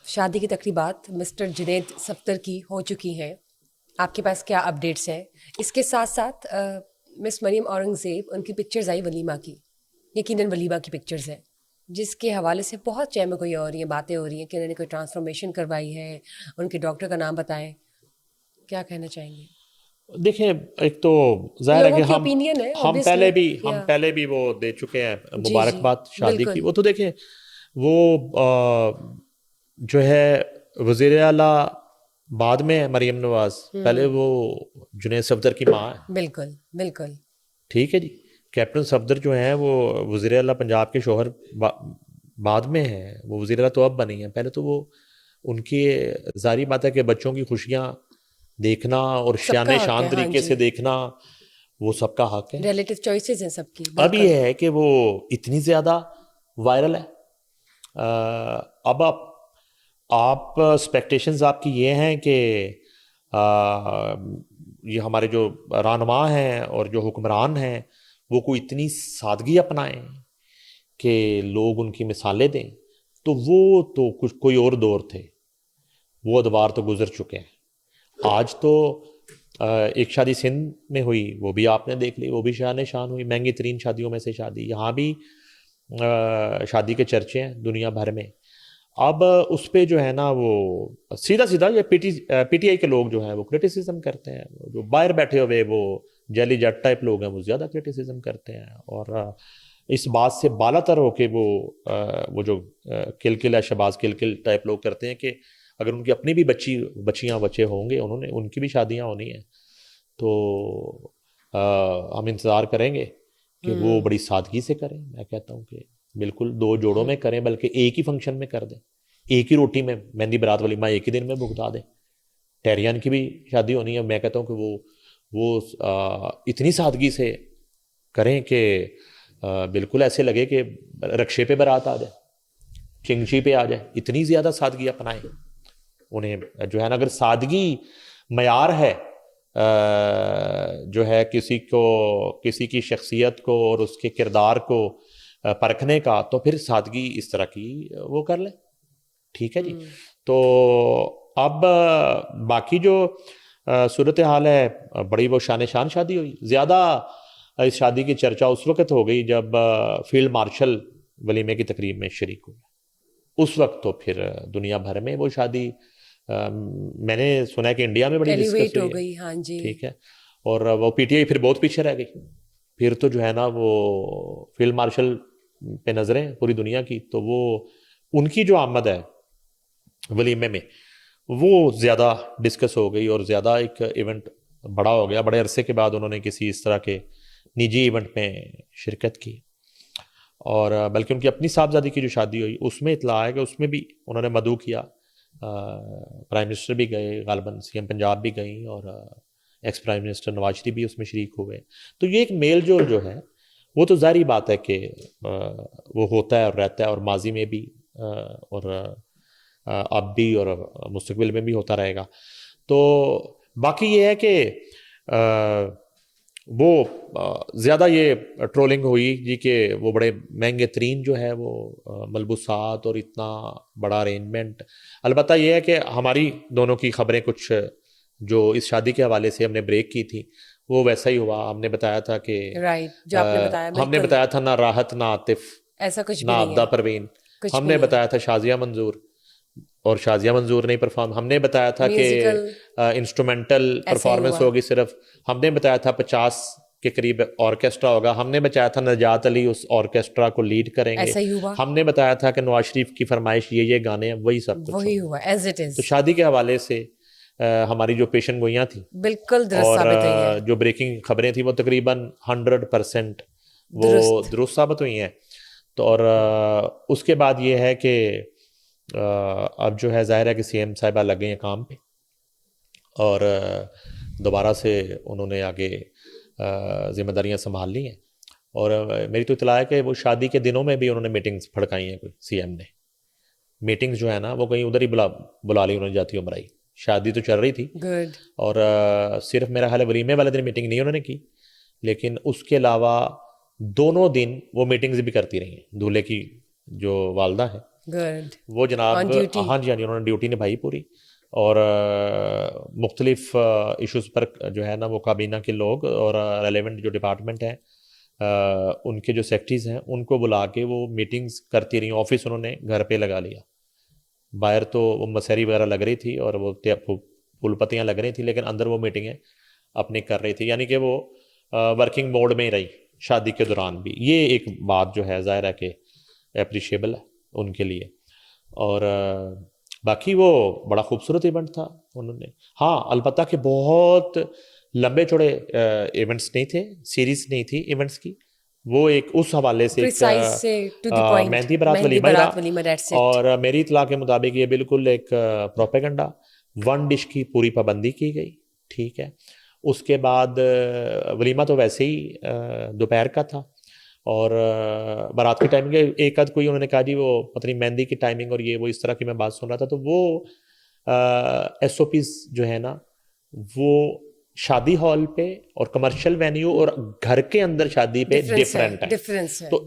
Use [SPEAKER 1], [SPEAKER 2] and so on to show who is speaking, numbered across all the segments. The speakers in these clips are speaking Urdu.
[SPEAKER 1] شادی کی تقریبات مسٹر جنید صفدر کی ہو چکی ہیں، آپ کے پاس کیا اپڈیٹس ہیں؟ اس کے ساتھ ساتھ مس مریم اورنگزیب ان کی پکچرز آئی ولیمہ کی، یقیناً ولیمہ کی پکچرز ہیں، جس کے حوالے سے بہت چہمگوئی ہو رہی ہیں، باتیں ہو رہی ہیں کہ انہوں نے کوئی ٹرانسفارمیشن کروائی ہے، ان کے ڈاکٹر کا نام بتائیں، کیا کہنا چاہیں گے؟
[SPEAKER 2] دیکھیں، ایک تو ظاہر ہے
[SPEAKER 1] لوگوں
[SPEAKER 2] کہ
[SPEAKER 1] کی اوپینین ہے
[SPEAKER 2] ہم
[SPEAKER 1] obviously، یا
[SPEAKER 2] پہلے بھی وہ دے چکے ہیں
[SPEAKER 1] جی جی
[SPEAKER 2] مبارکباد شادی کی.
[SPEAKER 1] بالکل
[SPEAKER 2] وہ تو دیکھیں، وہ جو ہے وزیر اعلیٰ بعد میں مریم نواز، پہلے وہ جنید صفدر کی ماں ہے.
[SPEAKER 1] بالکل بالکل
[SPEAKER 2] ٹھیک ہے جی. کیپٹن صفدر جو ہیں وہ وزیر اعلیٰ پنجاب کے شوہر بعد میں ہیں. وہ وزیر اعلیٰ تو اب بنی ہیں، پہلے تو وہ ان کی ظاہری بات ہے کہ بچوں کی خوشیاں دیکھنا اور
[SPEAKER 1] سب
[SPEAKER 2] شان
[SPEAKER 1] کا حق ہے،
[SPEAKER 2] شان
[SPEAKER 1] ہاں
[SPEAKER 2] طریقے
[SPEAKER 1] جی،
[SPEAKER 2] سے دیکھنا وہ سب کا حق ہے.
[SPEAKER 1] ریلیٹو چوائسیز ہیں سب کی،
[SPEAKER 2] اب
[SPEAKER 1] بالکل
[SPEAKER 2] یہ ہے کہ وہ اتنی زیادہ وائرل ہے. اب آپ ایکسپیکٹیشنز آپ کی یہ ہیں کہ یہ ہمارے جو رہنما ہیں اور جو حکمران ہیں وہ کوئی اتنی سادگی اپنائیں کہ لوگ ان کی مثالیں دیں. تو وہ تو کچھ کوئی اور دور تھے، وہ ادوار تو گزر چکے ہیں. آج تو ایک شادی سندھ میں ہوئی، وہ بھی آپ نے دیکھ لی، وہ بھی شان شان ہوئی، مہنگی ترین شادیوں میں سے شادی. یہاں بھی شادی کے چرچے ہیں دنیا بھر میں. اب اس پہ جو ہے نا وہ سیدھا یہ پی ٹی آئی کے لوگ جو ہیں وہ کرٹیسزم کرتے ہیں. جو باہر بیٹھے ہوئے وہ جیلی جٹ ٹائپ لوگ ہیں وہ زیادہ کرٹیسزم کرتے ہیں، اور اس بات سے بالا تر ہو کے وہ جو کل ہے شہباز کل ٹائپ لوگ کرتے ہیں کہ اگر ان کی اپنی بھی بچیاں بچے ہوں گے، ان کی بھی شادیاں ہونی ہیں، تو ہم انتظار کریں گے کہ وہ بڑی سادگی سے کریں. میں کہتا ہوں کہ بالکل 2 جوڑوں میں کریں، بلکہ ایک ہی فنکشن میں کر دیں، ایک ہی روٹی میں مہندی برات ولیمہ ایک ہی دن میں بھگتا دیں. ٹیریان کی بھی شادی ہونی ہے، میں کہتا ہوں کہ وہ اتنی سادگی سے کریں کہ بالکل ایسے لگے کہ رکشے پہ برات آ جائے، چنگشی پہ آ جائے. اتنی زیادہ سادگی اپنائیں انہیں، جو ہے نا. اگر سادگی معیار ہے جو ہے کسی کی شخصیت کو اور اس کے کردار کو پرکھنے کا، تو پھر سادگی اس طرح کی وہ کر لیں. ٹھیک ہے جی. تو اب باقی جو صورتحال ہے، بڑی وہ شان شادی ہوئی. زیادہ اس شادی کی چرچا اس وقت ہو گئی جب فیلڈ مارشل ولیمے کی تقریب میں شریک ہوئے. اس وقت تو پھر دنیا بھر میں وہ شادی، میں نے سنا ہے کہ انڈیا میں بڑی ڈسکس
[SPEAKER 1] ایلیویٹ
[SPEAKER 2] ہوئی
[SPEAKER 1] ہو
[SPEAKER 2] ہے.
[SPEAKER 1] گئی، ہاں جی.
[SPEAKER 2] ٹھیک ہے. اور وہ پی ٹی آئی پھر بہت پیچھے رہ گئی. پھر تو جو ہے نا وہ فیلڈ مارشل پہ نظریں پوری دنیا کی، تو وہ ان کی جو آمد ہے ولیمے میں وہ زیادہ ڈسکس ہو گئی، اور زیادہ ایک ایونٹ بڑا ہو گیا. بڑے عرصے کے بعد انہوں نے کسی اس طرح کے نجی ایونٹ میں شرکت کی. اور بلکہ ان کی اپنی صاحبزادی کی جو شادی ہوئی اس میں اطلاع ہے کہ اس میں بھی انہوں نے مدعو کیا. پرائم منسٹر بھی گئے، غالباً سی ایم پنجاب بھی گئیں، اور ex prime minister Nawaz Sharif بھی اس میں شریک ہوئے. تو یہ ایک میل جول جو ہے وہ تو ظاہری بات ہے کہ وہ ہوتا ہے اور رہتا ہے، اور ماضی میں بھی اور اب بھی اور مستقبل میں بھی ہوتا رہے گا. تو باقی یہ ہے کہ وہ زیادہ یہ ٹرولنگ ہوئی جی کہ وہ بڑے مہنگے ترین جو ہے وہ ملبوسات اور اتنا بڑا ارینجمنٹ. البتہ یہ ہے کہ ہماری دونوں کی خبریں کچھ جو اس شادی کے حوالے سے ہم نے بریک کی تھی وہ ویسا ہی ہوا. ہم نے بتایا تھا کہ
[SPEAKER 1] رائٹ، جو آپ نے بتایا
[SPEAKER 2] ہم نے
[SPEAKER 1] بالکل
[SPEAKER 2] بتایا تھا نہ راحت نہ عاطف
[SPEAKER 1] ایسا کچھ
[SPEAKER 2] نہ
[SPEAKER 1] بھی نہیں
[SPEAKER 2] عبدہ
[SPEAKER 1] ہے،
[SPEAKER 2] پروین.
[SPEAKER 1] کچھ
[SPEAKER 2] ہم
[SPEAKER 1] بھی
[SPEAKER 2] نے
[SPEAKER 1] نہیں ہے.
[SPEAKER 2] بتایا تھا شازیہ منظور، اور شازیہ منظور نہیں پرفارم. ہم نے بتایا تھا کہ
[SPEAKER 1] میوزیکل
[SPEAKER 2] انسٹرومنٹل
[SPEAKER 1] ایسا ہی
[SPEAKER 2] پرفارمنس
[SPEAKER 1] ہوا،
[SPEAKER 2] ہوگی صرف. ہم نے بتایا تھا 50 کے قریب آرکیسٹرا ہوگا. ہم نے بتایا تھا نجات علی اس آرکیسٹرا کو لیڈ کریں گے.
[SPEAKER 1] ایسا ہی ہوا،
[SPEAKER 2] ہم نے بتایا تھا کہ نواز شریف کی فرمائش یہ گانے ہیں، وہی سب کچھ
[SPEAKER 1] وہی
[SPEAKER 2] ہوگا.
[SPEAKER 1] ہوا ایز اٹ
[SPEAKER 2] تو
[SPEAKER 1] از،
[SPEAKER 2] شادی کے حوالے سے ہماری جو پیشن گوئیاں تھیں
[SPEAKER 1] بالکل درست
[SPEAKER 2] اور
[SPEAKER 1] ثابت ہوئی ہے،
[SPEAKER 2] جو بریکنگ خبریں تھیں وہ تقریباً 100% وہ
[SPEAKER 1] درست.
[SPEAKER 2] درست ثابت ہوئی ہیں. تو اور اس کے بعد یہ ہے کہ اب جو ہے ظاہر ہے کہ سی ایم صاحبہ لگ گئے ہیں کام پہ، اور دوبارہ سے انہوں نے آگے ذمہ داریاں سنبھال لی ہیں. اور میری تو اطلاع ہے کہ وہ شادی کے دنوں میں بھی انہوں نے میٹنگز پھڑکائی ہیں. کوئی سی ایم نے میٹنگز جو ہے نا وہ کہیں ادھر ہی بلا لی انہوں نے جاتی عمرائی. شادی تو چل رہی تھی،
[SPEAKER 1] گڈ،
[SPEAKER 2] اور صرف میرا خیال ہے ولیمے والے دن میٹنگ نہیں انہوں نے کی، لیکن اس کے علاوہ دونوں دن وہ میٹنگز بھی کرتی رہی ہیں. دولہے کی جو والدہ ہے
[SPEAKER 1] گڈ.
[SPEAKER 2] وہ جناب
[SPEAKER 1] On duty.
[SPEAKER 2] ہاں جی انہوں نے ڈیوٹی نبھائی پوری، اور مختلف ایشوز پر جو ہے نا وہ کابینہ کے لوگ اور ریلیونٹ جو ڈپارٹمنٹ ہیں ان کے جو سیکرٹریز ہیں ان کو بلا کے وہ میٹنگز کرتی رہی. آفس انہوں نے گھر پہ لگا لیا، باہر تو وہ مسحری وغیرہ لگ رہی تھی اور وہ پھول پتیاں لگ رہی تھیں، لیکن اندر وہ میٹنگیں اپنی کر رہی تھی، یعنی کہ وہ ورکنگ موڈ میں ہی رہی شادی کے دوران بھی. یہ ایک بات جو ہے ظاہر ہے کہ اپریشیبل ہے ان کے لیے. اور باقی وہ بڑا خوبصورت ایونٹ تھا انہوں نے. ہاں البتہ کہ بہت لمبے چوڑے ایونٹس نہیں تھے، سیریز نہیں تھی ایونٹس کی. وہ ایک اس حوالے سے ایک
[SPEAKER 1] Precise سے to the point.
[SPEAKER 2] مہندی برات
[SPEAKER 1] مہندی
[SPEAKER 2] ولیمہ ہی
[SPEAKER 1] برات
[SPEAKER 2] رہا،
[SPEAKER 1] ولیمہ, that's it.
[SPEAKER 2] اور میری اطلاع کے مطابق یہ بالکل ایک پروپیگنڈا، ون ڈش کی پوری پابندی کی گئی. ٹھیک ہے. اس کے بعد ولیمہ تو ویسے ہی دوپہر کا تھا، اور بارات کی ٹائمنگ ایک آدھ کوئی انہوں نے کہا جی وہ پتہ نہیں مہندی کی ٹائمنگ اور یہ وہ اس طرح کی میں بات سن رہا تھا. تو وہ ایس او پیز جو ہے نا وہ شادی ہال پہ اور کمرشل وینیو اور گھر کے اندر شادی پہ ڈفرینٹ ہے.
[SPEAKER 1] ڈفرینس ہے
[SPEAKER 2] تو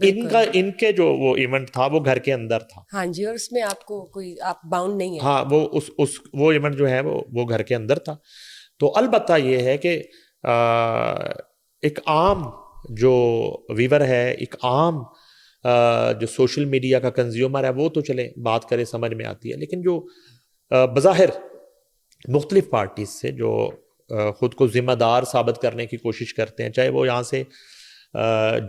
[SPEAKER 2] ان کے جو وہ ایونٹ تھا وہ گھر کے اندر تھا.
[SPEAKER 1] ہاں جی، اور اس میں آپ کو کوئی آپ باؤنڈ نہیں ہے.
[SPEAKER 2] ہاں وہ ایونٹ جو ہے وہ گھر کے اندر تھا. تو البتہ یہ ہے کہ ایک عام جو ویور ہے، ایک عام جو سوشل میڈیا کا کنزیومر ہے، وہ تو چلے بات کرے سمجھ میں آتی ہے، لیکن جو بظاہر مختلف پارٹیز سے جو خود کو ذمہ دار ثابت کرنے کی کوشش کرتے ہیں، چاہے وہ یہاں سے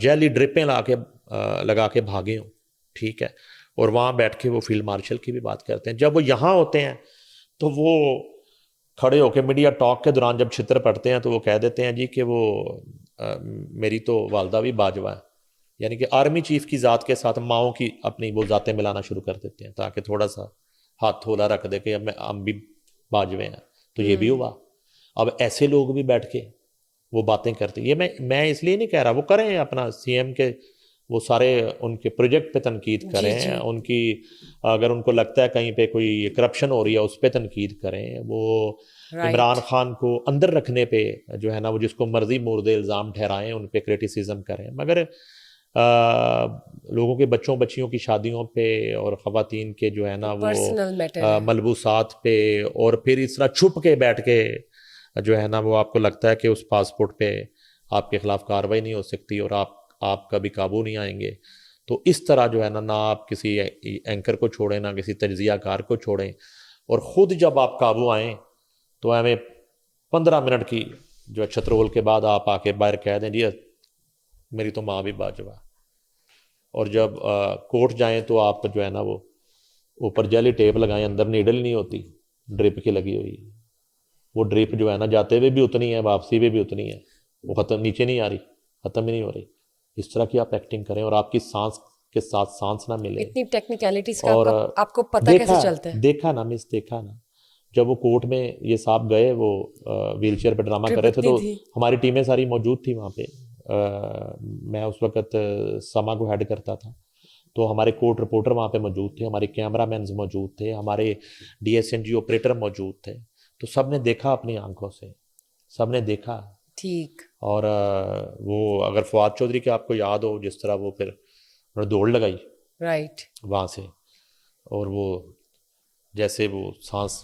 [SPEAKER 2] جیلی ڈرپیں لگا کے بھاگے ہوں، ٹھیک ہے، اور وہاں بیٹھ کے وہ فیلڈ مارشل کی بھی بات کرتے ہیں. جب وہ یہاں ہوتے ہیں تو وہ کھڑے ہو کے میڈیا ٹاک کے دوران جب چھتر پڑتے ہیں تو وہ کہہ دیتے ہیں جی کہ وہ میری تو والدہ بھی باجوہ ہے، یعنی کہ آرمی چیف کی ذات کے ساتھ ماؤں کی اپنی وہ ذاتیں ملانا شروع کر دیتے ہیں تاکہ تھوڑا سا ہاتھ تھولا رکھ دے کہ ہم بھی باجوے ہیں. تو یہ بھی ہوا. اب ایسے لوگ بھی بیٹھ کے وہ باتیں کرتے. یہ میں اس لیے نہیں کہہ رہا، وہ کریں اپنا سی ایم کے وہ سارے ان کے پروجیکٹ پہ تنقید کریں، ان کی اگر ان کو لگتا ہے کہیں پہ کوئی کرپشن ہو رہی ہے اس پہ تنقید کریں. وہ عمران خان کو اندر رکھنے پہ جو ہے نا وہ جس کو مرضی مورد الزام ٹھہرائیں، ان پہ کریٹیسزم کریں، مگر لوگوں کے بچوں بچیوں کی شادیوں پہ اور خواتین کے جو ہے نا وہ ملبوسات پہ اور پھر اس طرح چھپ کے بیٹھ کے جو ہے نا وہ آپ کو لگتا ہے کہ اس پاسپورٹ پہ آپ کے خلاف کارروائی نہیں ہو سکتی اور آپ کا بھی قابو نہیں آئیں گے. تو اس طرح جو ہے نا آپ کسی اینکر کو چھوڑیں، نہ کسی تجزیہ کار کو چھوڑیں، اور خود جب آپ قابو آئیں تو ہمیں 15 منٹ کی جو چھترول کے بعد آپ آ کے باہر کہہ دیں جی میری تو ماں بھی باجوہ. اور جب کورٹ جائیں تو آپ جو ہے نا وہ اوپر جیلی ٹیپ لگائیں، اندر نیڈل نہیں ہوتی، ڈرپ کی لگی ہوئی. وہ ڈرپ جو ہے نا جاتے ہوئے بھی اتنی ہے، واپسی بھی بھی ہے، وہ ختم نیچے نہیں آ رہی، ختم ہی نہیں ہو رہی. اس طرح کی آپ ایکٹنگ کریں اور آپ کی سانس کے ساتھ سانس نہ ملے.
[SPEAKER 1] اتنی ٹیکنیکلٹیز کا
[SPEAKER 2] اور
[SPEAKER 1] آپ کو پتہ کیسے چلتا ہے؟
[SPEAKER 2] دیکھا نا جب وہ کورٹ میں یہ صاحب گئے، وہ ویل چیئر پہ ڈرامہ کر رہے تھے تو ہماری ٹیمیں ساری موجود تھی وہاں پہ. میں اس وقت سما کو ہیڈ کرتا تھا، تو ہمارے کورٹ رپورٹر وہاں پہ موجود تھے، ہمارے کیمرہ مینز موجود تھے، ہمارے D S N G operator موجود تھے. تو سب نے دیکھا اپنی آنکھوں سے، سب نے دیکھا.
[SPEAKER 1] ٹھیک.
[SPEAKER 2] اور وہ اگر فواد چودھری کے آپ کو یاد ہو جس طرح وہ پھر دوڑ لگائی
[SPEAKER 1] رائٹ
[SPEAKER 2] وہاں سے، اور وہ جیسے وہ سانس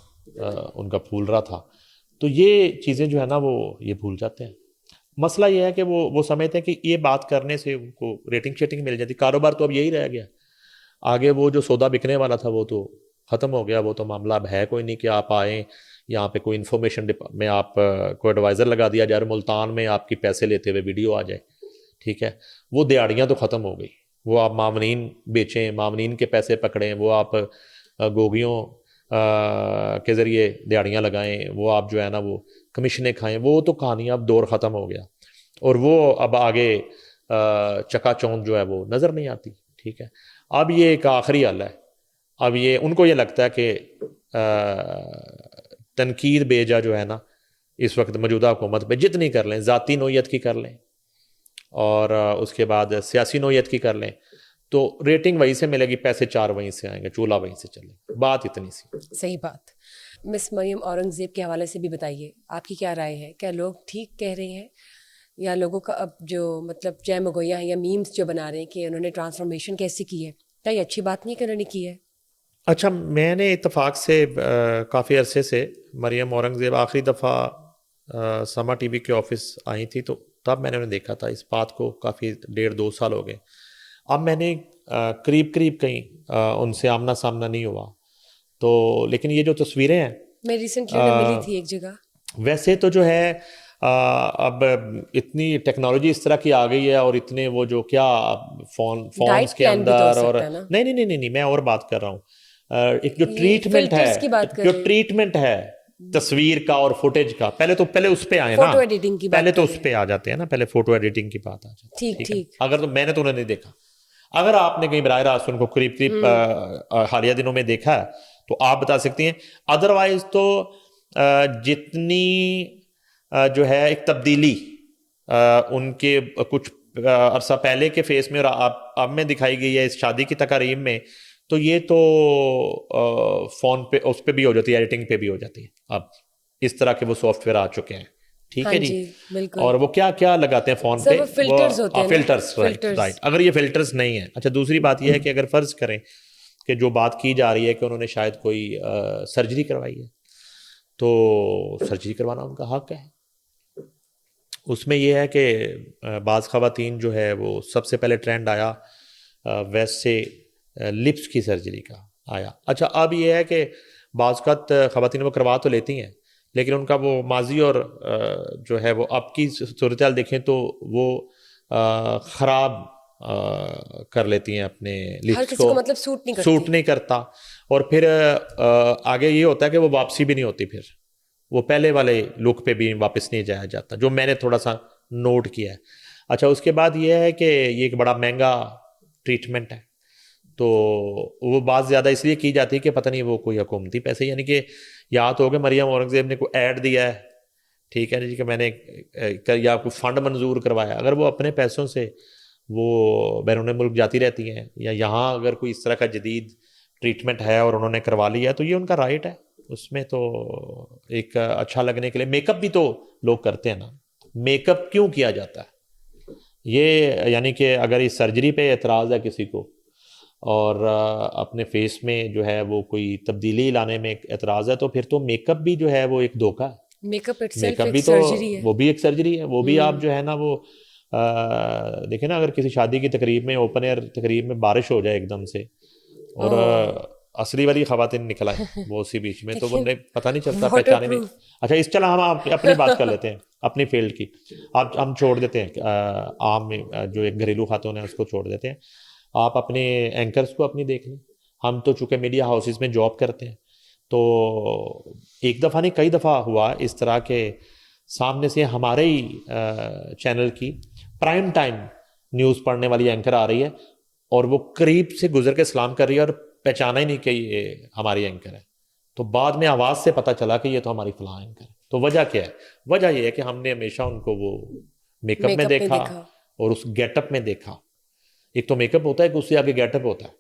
[SPEAKER 2] ان کا پھول رہا تھا، تو یہ چیزیں جو ہے نا وہ یہ بھول جاتے ہیں. مسئلہ یہ ہے کہ وہ سمجھتے ہیں کہ یہ بات کرنے سے ان کو ریٹنگ شیٹنگ مل جاتی. کاروبار تو اب یہی رہ گیا، آگے وہ جو سودا بکنے والا تھا وہ تو ختم ہو گیا. وہ تو معاملہ اب ہے کوئی نہیں کہ آپ آئیں یہاں پہ کوئی انفارمیشن میں آپ کو ایڈوائزر لگا دیا جائے، ملتان میں آپ کی پیسے لیتے ہوئے ویڈیو آ جائے. ٹھیک ہے، وہ دیہڑیاں تو ختم ہو گئی. وہ آپ معاونین بیچیں، معاونین کے پیسے پکڑیں، وہ آپ گوگیوں کے ذریعے دیہڑیاں لگائیں، وہ آپ جو ہے نا وہ کمیشنیں کھائیں. وہ تو کہانی اب دور ختم ہو گیا، اور وہ اب آگے چکا چوند جو ہے وہ نظر نہیں آتی. ٹھیک ہے، اب یہ ایک آخری حل ہے. اب یہ ان کو یہ لگتا ہے کہ تنقید بیجا جو ہے نا اس وقت موجودہ حکومت پہ جتنی کر لیں، ذاتی نوعیت کی کر لیں اور اس کے بعد سیاسی نوعیت کی کر لیں، تو ریٹنگ وہیں سے ملے گی، پیسے 4 وہیں سے آئیں گے، چولہا وہیں سے چلے. بات اتنی سی.
[SPEAKER 1] صحیح بات. مس مریم اورنگزیب کے حوالے سے بھی بتائیے، آپ کی کیا رائے ہے؟ کیا لوگ ٹھیک کہہ رہے ہیں، یا لوگوں کا اب جو مطلب جے مگویا ہیں یا میمز جو بنا رہے ہیں کہ انہوں نے ٹرانسفارمیشن کیسی کی ہے، کیا یہ اچھی بات نہیں کہ انہوں نے کی ہے؟
[SPEAKER 2] اچھا میں نے اتفاق سے کافی عرصے سے مریم اورنگزیب آخری دفعہ سما ٹی وی کے آفس آئی تھی تو تب میں نے انہیں دیکھا تھا. اس بات کو کافی 1.5-2 سال ہو گئے. اب میں نے قریب کہیں ان سے آمنا سامنا نہیں ہوا تو لیکن یہ جو تصویریں ہیں
[SPEAKER 1] میں ریسنٹلی انہیں ملی تھی ایک جگہ.
[SPEAKER 2] ویسے تو جو ہے اب اتنی ٹیکنالوجی اس طرح کی آ گئی ہے اور اتنے وہ جو کیا فونس کے اندر اور نہیں میں اور بات کر رہا ہوں. ایک جو ٹریٹمنٹ ہے جو ٹریٹمنٹ ہے تصویر کا اور فوٹیج کا پہلے اس پہ آئے نا, پہلے تو اس پہ آ جاتے ہیں نا, پہلے فوٹو ایڈیٹنگ کی بات آ جاتی ہے. ٹھیک اگر تو میں نے تو انہیں نہیں دیکھا, اگر آپ نے کہیں براہ راست ان کو قریب حالیہ دنوں میں دیکھا ہے تو آپ بتا سکتی ہیں. ادروائز تو جتنی جو ہے ایک تبدیلی ان کے کچھ عرصہ پہلے کے فیس میں اور اب میں دکھائی گئی ہے اس شادی کی تقاریب میں, تو یہ تو فون پہ اس پہ بھی ہو جاتی ہے, ایڈیٹنگ پہ بھی ہو جاتی ہے. اب اس طرح کے وہ سافٹ ویئر آ چکے ہیں. ٹھیک ہے جی, اور وہ کیا کیا لگاتے ہیں فون پہ, فلٹرز, رائٹ. اگر یہ فلٹرز نہیں ہیں, اچھا دوسری بات یہ ہے کہ اگر فرض کریں کہ جو بات کی جا رہی ہے کہ انہوں نے شاید کوئی سرجری کروائی ہے تو سرجری کروانا ان کا حق ہے. اس میں یہ ہے کہ بعض خواتین جو ہے وہ سب سے پہلے ٹرینڈ آیا ویسے لپس کی سرجری کا آیا. اچھا اب یہ ہے کہ بعض اوقات خواتین وہ کروا تو لیتی ہیں لیکن ان کا وہ ماضی اور جو ہے وہ اب کی صورتحال دیکھیں تو وہ خراب کر لیتی ہیں اپنے لپس کو,
[SPEAKER 1] مطلب
[SPEAKER 2] سوٹ نہیں کرتا, اور پھر آگے یہ ہوتا ہے کہ وہ واپسی بھی نہیں ہوتی, پھر وہ پہلے والے لک پہ بھی واپس نہیں جایا جاتا, جو میں نے تھوڑا سا نوٹ کیا ہے. اچھا اس کے بعد یہ ہے کہ یہ ایک بڑا مہنگا ٹریٹمنٹ ہے تو وہ بات زیادہ اس لیے کی جاتی ہے کہ پتہ نہیں وہ کوئی حکومتی پیسے, یعنی کہ یا تو ہو گیا مریم اورنگزیب نے کوئی ایڈ دیا ہے, ٹھیک ہے جی, کہ میں نے یا کوئی فنڈ منظور کروایا. اگر وہ اپنے پیسوں سے وہ بیرون ملک جاتی رہتی ہیں یا یہاں اگر کوئی اس طرح کا جدید ٹریٹمنٹ ہے اور انہوں نے کروا لیا تو یہ ان کا رائٹ ہے. اس میں تو ایک اچھا لگنے کے لیے میک اپ بھی تو لوگ کرتے ہیں نا. میک اپ کیوں کیا جاتا ہے یہ, یعنی کہ اگر اس سرجری پہ اعتراض ہے کسی کو اور اپنے فیس میں جو ہے وہ کوئی تبدیلی لانے میں اعتراض ہے تو پھر تو میک اپ بھی جو ہے وہ ایک دھوکہ ہے. میک اپ بھی تو وہ بھی ایک سرجری ہے. وہ بھی آپ جو ہے نا وہ دیکھیں نا, اگر کسی شادی کی تقریب میں اوپن ایئر تقریب میں بارش ہو جائے ایک دم سے اور اصلی والی خواتین نکل آئے وہ اسی بیچ میں, تو وہ پتہ نہیں چلتا, پہچانے نہیں. اچھا اس چلا ہم اپنی بات کر لیتے ہیں اپنی فیلڈ کی. اب ہم چھوڑ دیتے ہیں عام میں جو ایک گھریلو خاتون ہے اس کو چھوڑ دیتے ہیں. آپ اپنے اینکرز کو اپنی دیکھ لیں. ہم تو چونکہ میڈیا ہاؤسز میں جاب کرتے ہیں تو ایک دفعہ نہیں کئی دفعہ ہوا اس طرح کے سامنے سے ہمارے ہی چینل کی پرائم ٹائم نیوز پڑھنے والی اینکر آ رہی ہے اور وہ قریب سے گزر کے سلام کر رہی ہے اور پہچانا ہی نہیں کہ یہ ہماری اینکر ہے. تو بعد میں آواز سے پتہ چلا کہ یہ تو ہماری فلاں اینکر ہے. تو وجہ کیا ہے؟ وجہ یہ ہے کہ ہم نے ہمیشہ ان کو وہ میک اپ میں دیکھا اور اس گیٹ اپ میں دیکھا. ایک تو میک اپ ہوتا ہے کہ اس سے آگے گیٹ اپ ہوتا ہے,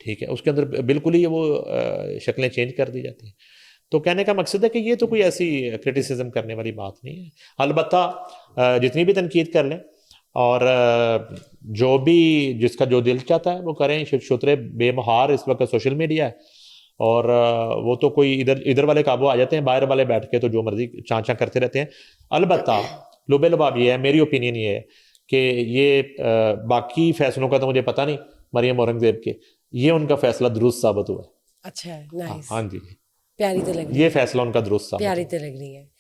[SPEAKER 2] ٹھیک ہے, اس کے اندر بالکل ہی وہ شکلیں چینج کر دی جاتی ہیں. تو کہنے کا مقصد ہے کہ یہ تو کوئی ایسی کرٹیسزم کرنے والی بات نہیں ہے. البتہ جتنی بھی تنقید کر لیں اور جو بھی جس کا جو دل چاہتا ہے وہ کریں. شترے بے مہار اس وقت سوشل میڈیا ہے اور وہ تو کوئی ادھر والے قابو آ جاتے ہیں, باہر والے بیٹھ کے تو جو مرضی چاں کرتے رہتے ہیں. البتہ لبے لباب یہ ہے, میری اوپینین یہ ہے کہ یہ باقی فیصلوں کا تو مجھے پتہ نہیں, مریم اورنگزیب کے یہ ان کا فیصلہ درست ثابت ہوا ہے.
[SPEAKER 1] اچھا, نائس,
[SPEAKER 2] ہاں جی,
[SPEAKER 1] پیاری تو لگ رہی ہے,
[SPEAKER 2] یہ فیصلہ ان کا درست ثابت,
[SPEAKER 1] پیاری تو لگ رہی ہے.